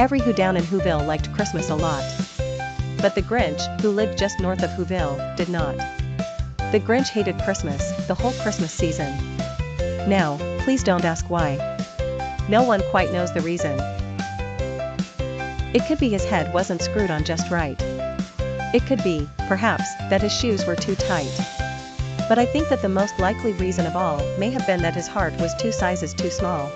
Every who down in Whoville liked Christmas a lot. But the Grinch, who lived just north of Whoville, did not. The Grinch hated Christmas, the whole Christmas season. Now, please don't ask why. No one quite knows the reason. It could be his head wasn't screwed on just right. It could be, perhaps, that his shoes were too tight. But I think that the most likely reason of all may have been that his heart was 2 sizes too small.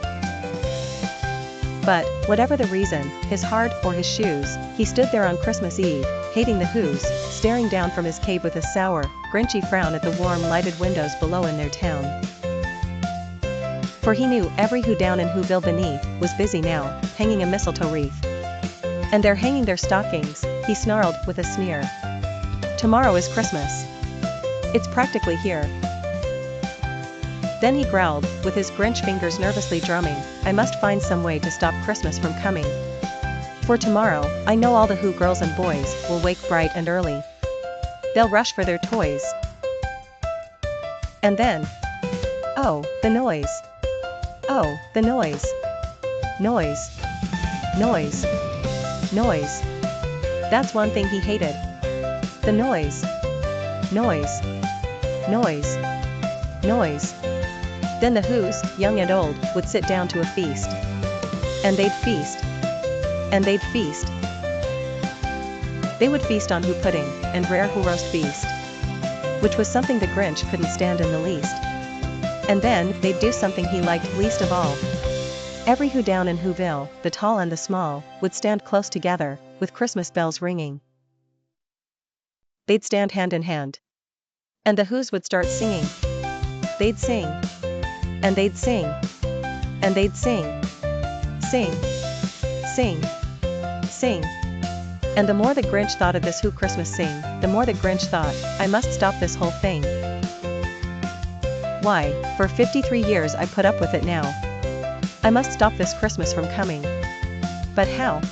But, whatever the reason, his heart or his shoes, he stood there on Christmas Eve, hating the Whos, staring down from his cave with a sour, Grinchy frown at the warm lighted windows below in their town. For he knew every who down in Whoville beneath was busy now, hanging a mistletoe wreath. And they're hanging their stockings, he snarled with a sneer. Tomorrow is Christmas. It's practically here. Then he growled, with his Grinch fingers nervously drumming, I must find some way to stop Christmas from coming. For tomorrow, I know all the Who girls and boys will wake bright and early. They'll rush for their toys. And then, oh, the noise. Oh, the noise. Noise. Noise. Noise. That's one thing he hated. The noise. Noise. Noise. Noise. Then the Whos, young and old, would sit down to a feast. And they'd feast. And they'd feast. They would feast on Who pudding, and rare Who roast beast. Which was something the Grinch couldn't stand in the least. And then, they'd do something he liked least of all. Every Who down in Whoville, the tall and the small, would stand close together, with Christmas bells ringing. They'd stand hand in hand. And the Whos would start singing. They'd sing. And they'd sing. And they'd sing. Sing. Sing. Sing. And the more the Grinch thought of this Who Christmas sing, the more the Grinch thought, I must stop this whole thing. Why, for 53 years I put up with it now. I must stop this Christmas from coming. But how?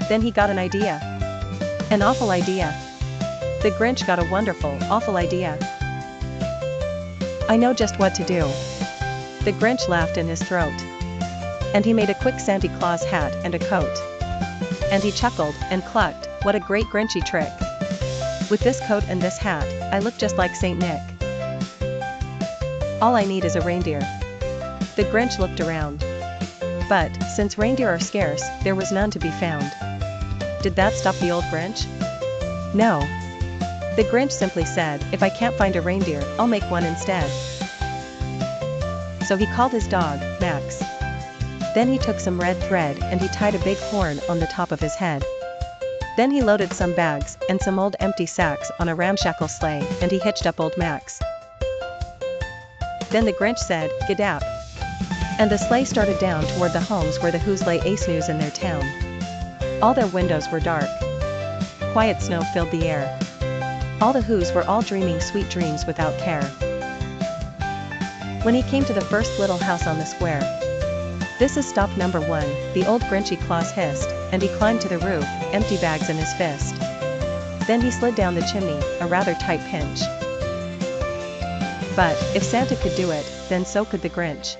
Then he got an idea. An awful idea. The Grinch got a wonderful, awful idea. I know just what to do. The Grinch laughed in his throat. And he made a quick Santa Claus hat and a coat. And he chuckled and clucked, what a great Grinchy trick. With this coat and this hat, I look just like Saint Nick. All I need is a reindeer. The Grinch looked around. But, since reindeer are scarce, there was none to be found. Did that stop the old Grinch? No. The Grinch simply said, if I can't find a reindeer, I'll make one instead. So he called his dog, Max. Then he took some red thread and he tied a big horn on the top of his head. Then he loaded some bags and some old empty sacks on a ramshackle sleigh and he hitched up old Max. Then the Grinch said, G'dap. And the sleigh started down toward the homes where the Whos lay a-snooze in their town. All their windows were dark. Quiet snow filled the air. All the Whos were all dreaming sweet dreams without care. When he came to the first little house on the square. This is stop number 1, the old Grinchy Claus hissed, and he climbed to the roof, empty bags in his fist. Then he slid down the chimney, a rather tight pinch. But, if Santa could do it, then so could the Grinch.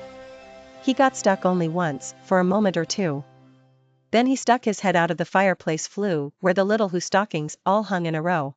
He got stuck only once, for a moment or two. Then he stuck his head out of the fireplace flue, where the little Who stockings all hung in a row.